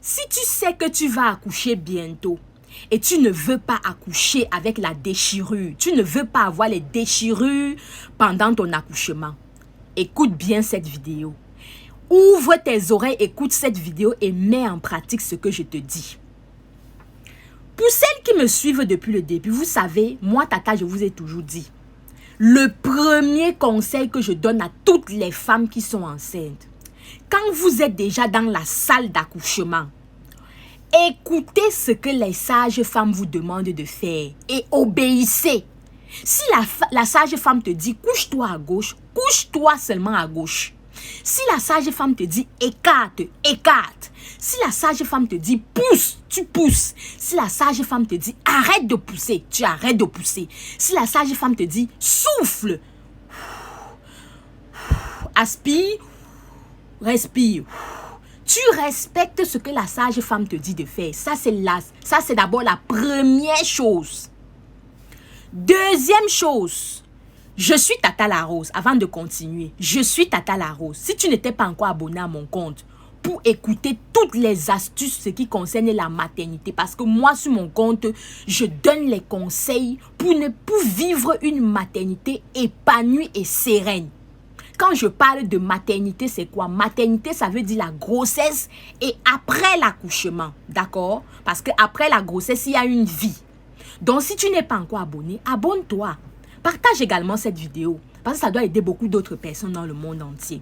Si tu sais que tu vas accoucher bientôt et tu ne veux pas accoucher avec la déchirure, tu ne veux pas avoir les déchirures pendant ton accouchement, écoute bien cette vidéo. Ouvre tes oreilles, écoute cette vidéo et mets en pratique ce que je te dis. Pour celles qui me suivent depuis le début, vous savez, moi, Tata, je vous ai toujours dit, le premier conseil que je donne à toutes les femmes qui sont enceintes, quand vous êtes déjà dans la salle d'accouchement, écoutez ce que les sages femmes vous demandent de faire et obéissez. Si la sage femme te dit couche-toi à gauche, couche-toi seulement à gauche. Si la sage femme te dit écarte, écarte. Si la sage femme te dit pousse, tu pousses. Si la sage femme te dit arrête de pousser, tu arrêtes de pousser. Si la sage femme te dit souffle, aspire, respire. Tu respectes ce que la sage femme te dit de faire. Ça, c'est d'abord la première chose. Deuxième chose, je suis Tata La Rose. Avant de continuer, je suis Tata La Rose. Si tu n'étais pas encore abonné à mon compte, pour écouter toutes les astuces ce qui concerne la maternité, parce que moi, sur mon compte, je donne les conseils pour vivre une maternité épanouie et sereine. Quand je parle de maternité, c'est quoi? Maternité, ça veut dire la grossesse et après l'accouchement, d'accord? Parce qu'après la grossesse, il y a une vie. Donc, si tu n'es pas encore abonné, abonne-toi. Partage également cette vidéo, parce que ça doit aider beaucoup d'autres personnes dans le monde entier.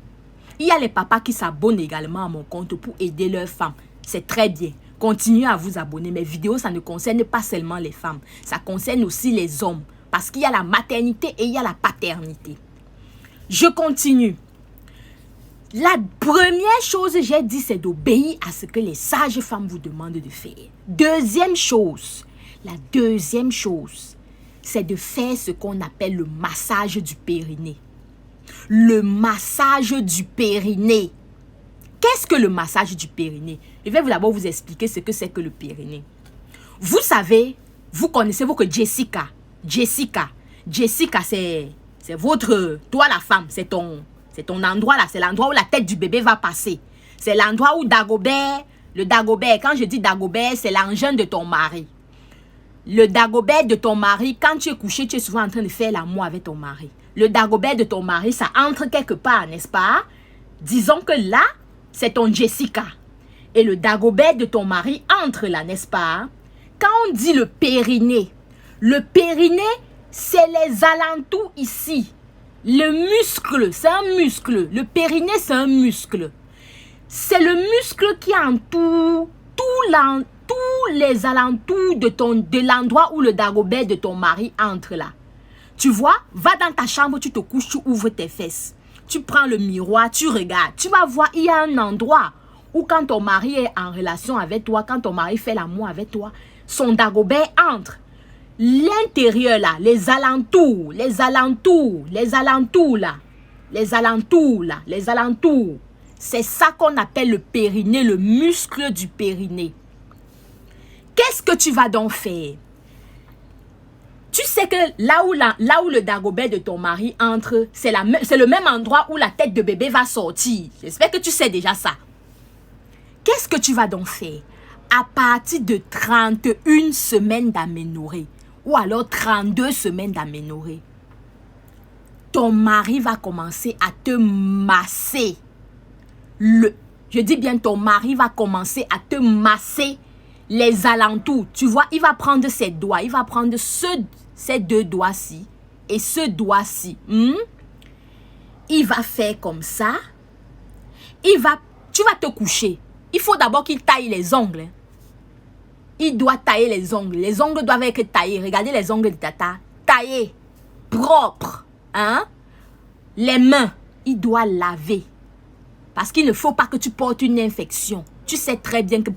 Il y a les papas qui s'abonnent également à mon compte pour aider leurs femmes. C'est très bien. Continuez à vous abonner. Mes vidéos, ça ne concerne pas seulement les femmes. Ça concerne aussi les hommes. Parce qu'il y a la maternité et il y a la paternité. Je continue. La première chose, j'ai dit, c'est d'obéir à ce que les sages femmes vous demandent de faire. Deuxième chose, c'est de faire ce qu'on appelle le massage du périnée. Le massage du périnée. Qu'est-ce que le massage du périnée? Je vais d'abord vous expliquer ce que c'est que le périnée. Vous savez, vous connaissez que Jessica, c'est votre, toi la femme, c'est ton endroit là, c'est l'endroit où la tête du bébé va passer. C'est l'endroit où Dagobert, quand je dis Dagobert, c'est l'engin de ton mari. Le Dagobert de ton mari, quand tu es couché, tu es souvent en train de faire l'amour avec ton mari. Le Dagobert de ton mari, ça entre quelque part, n'est-ce pas? Disons que là, c'est ton Jessica. Et le Dagobert de ton mari entre là, n'est-ce pas? Quand on dit le périnée, c'est les alentours ici. Le muscle, c'est un muscle. Le périnée, c'est un muscle. C'est le muscle qui entoure tous les alentours de l'endroit où le Dagobert de ton mari entre là. Tu vois, va dans ta chambre, tu te couches, tu ouvres tes fesses. Tu prends le miroir, tu regardes. Tu vas voir, il y a un endroit où quand ton mari est en relation avec toi, quand ton mari fait l'amour avec toi, son Dagobert entre. L'intérieur là, les alentours là. C'est ça qu'on appelle le périnée, le muscle du périnée. Qu'est-ce que tu vas donc faire? Tu sais que là où le Dagobert de ton mari entre, c'est le même endroit où la tête de bébé va sortir. J'espère que tu sais déjà ça. Qu'est-ce que tu vas donc faire? À partir de 31 semaines d'aménorrhée, ou alors 32 semaines d'aménorrhée, ton mari va commencer à te masser. Je dis bien, ton mari va commencer à te masser les alentours. Tu vois, il va prendre ses doigts. Il va prendre ces deux doigts-ci et ce doigt-ci. Il va faire comme ça. Tu vas te coucher. Il faut d'abord qu'il taille les ongles. Il doit tailler les ongles. Les ongles doivent être taillés. Regardez les ongles de Tata. Taillés. Propres. Hein? Les mains, il doit laver. Parce qu'il ne faut pas que tu portes une infection. Tu sais très bien que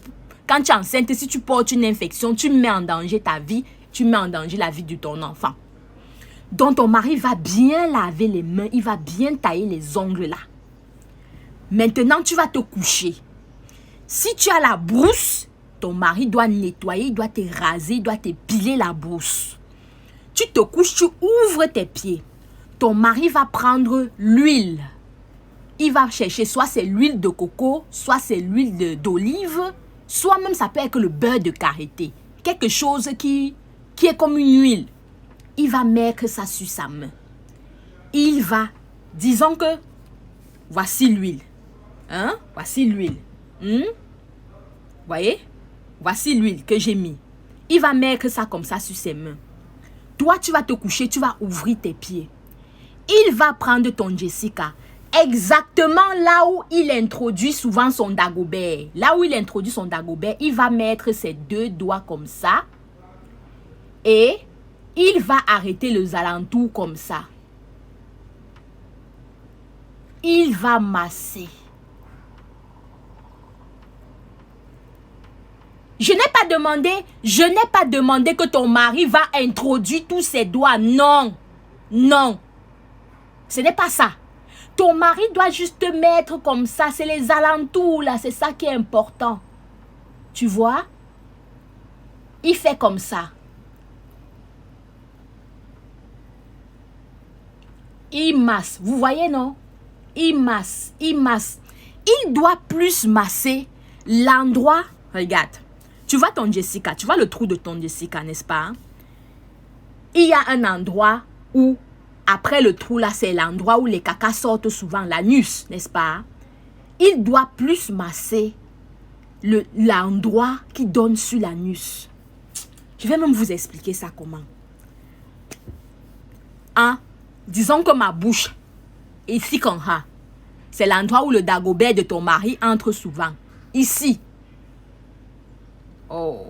quand tu es enceinte, si tu portes une infection, tu mets en danger ta vie. Tu mets en danger la vie de ton enfant. Donc ton mari va bien laver les mains. Il va bien tailler les ongles là. Maintenant, tu vas te coucher. Si tu as la brousse, ton mari doit nettoyer, il doit te raser, il doit te piler la brousse. Tu te couches, tu ouvres tes pieds. Ton mari va prendre l'huile. Il va chercher soit c'est l'huile de coco, soit c'est l'huile d'olive. Soit même ça peut être le beurre de karité. Quelque chose qui est comme une huile. Il va mettre ça sur sa main. Il va, disons que, voici l'huile. Hein? Voici l'huile. Voyez? Voici l'huile que j'ai mis. Il va mettre ça comme ça sur ses mains. Toi, tu vas te coucher, tu vas ouvrir tes pieds. Il va prendre ton Jessica. Exactement là où il introduit souvent son Dagobert. Là où il introduit son Dagobert, il va mettre ses 2 doigts comme ça. Et il va arrêter les alentours comme ça. Il va masser. Je n'ai pas demandé que ton mari va introduire tous ses doigts. Non. Non. Ce n'est pas ça. Ton mari doit juste te mettre comme ça. C'est les alentours là. C'est ça qui est important. Tu vois? Il fait comme ça. Il masse. Vous voyez, non? Il masse. Il masse. Il doit plus masser l'endroit. Regarde. Tu vois ton Jessica. Tu vois le trou de ton Jessica, n'est-ce pas? Il y a un endroit où, après le trou là, c'est l'endroit où les cacas sortent souvent, l'anus, n'est-ce pas? Il doit plus masser l'endroit qui donne sur l'anus. Je vais même vous expliquer ça comment. Hein? Disons que ma bouche, ici comme ça, c'est l'endroit où le Dagobert de ton mari entre souvent. Ici. Oh.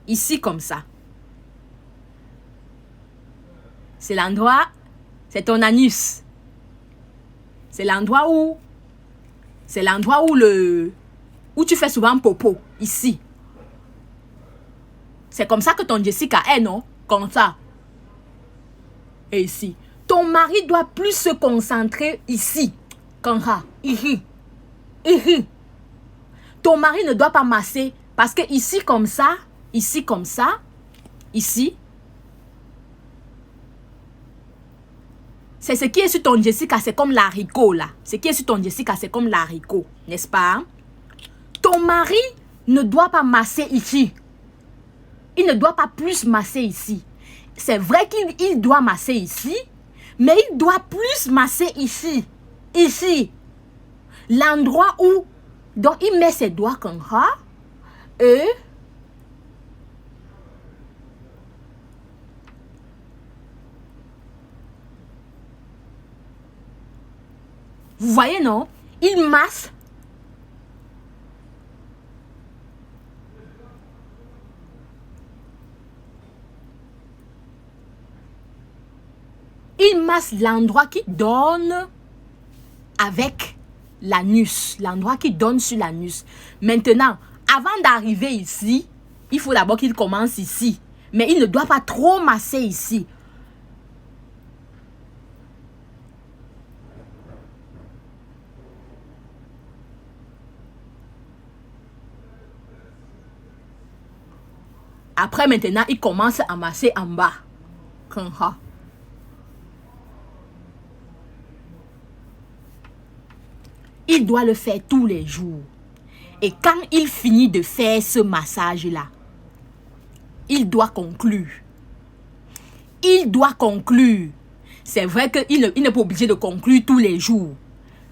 Ici comme ça. C'est l'endroit, c'est ton anus. C'est l'endroit où où tu fais souvent popo, ici. C'est comme ça que ton Jessica est, non? Comme ça. Et ici. Ton mari doit plus se concentrer ici. Comme ça. Ici. Ici. Ton mari ne doit pas masser. Parce que ici comme ça. Ici comme ça. Ici. C'est ce qui est sur ton Jessica. C'est comme l'haricot là. Ce qui est sur ton Jessica, c'est comme l'haricot. N'est-ce pas? Ton mari ne doit pas masser ici. Il ne doit pas plus masser ici. C'est vrai qu'il doit masser ici, mais il doit plus masser ici. Ici. L'endroit où donc il met ses doigts comme ça. Et vous voyez, non? Il masse. Il masse l'endroit qui donne avec l'anus. L'endroit qui donne sur l'anus. Maintenant, avant d'arriver ici, il faut d'abord qu'il commence ici. Mais il ne doit pas trop masser ici. Après, maintenant, il commence à masser en bas. Comme ça. Il doit le faire tous les jours. Et quand il finit de faire ce massage-là, il doit conclure. Il doit conclure. C'est vrai qu'il n'est pas obligé de conclure tous les jours.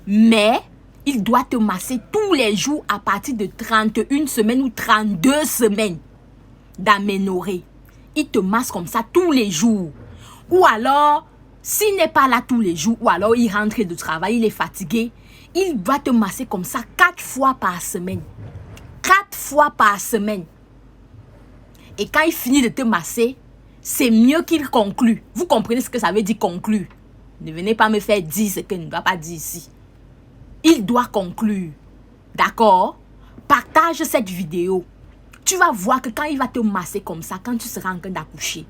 Mais il doit te masser tous les jours à partir de 31 semaines ou 32 semaines d'aménorrhée. Il te masse comme ça tous les jours. Ou alors, s'il n'est pas là tous les jours, ou alors il rentre de travail, il est fatigué, il va te masser comme ça 4 fois par semaine. 4 fois par semaine. Et quand il finit de te masser, c'est mieux qu'il conclue. Vous comprenez ce que ça veut dire conclure? Ne venez pas me faire dire ce qu'il ne doit pas dire ici. Il doit conclure. D'accord? Partage cette vidéo. Tu vas voir que quand il va te masser comme ça, quand tu seras en train d'accoucher,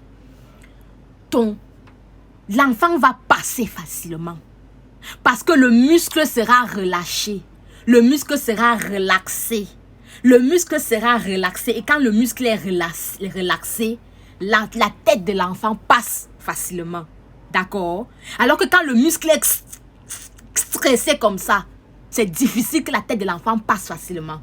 l'enfant va passer facilement. Parce que le muscle sera relâché. Le muscle sera relaxé. Le muscle sera relaxé. Et quand le muscle est relaxé, la tête de l'enfant passe facilement. D'accord? Alors que quand le muscle est stressé comme ça, c'est difficile que la tête de l'enfant passe facilement.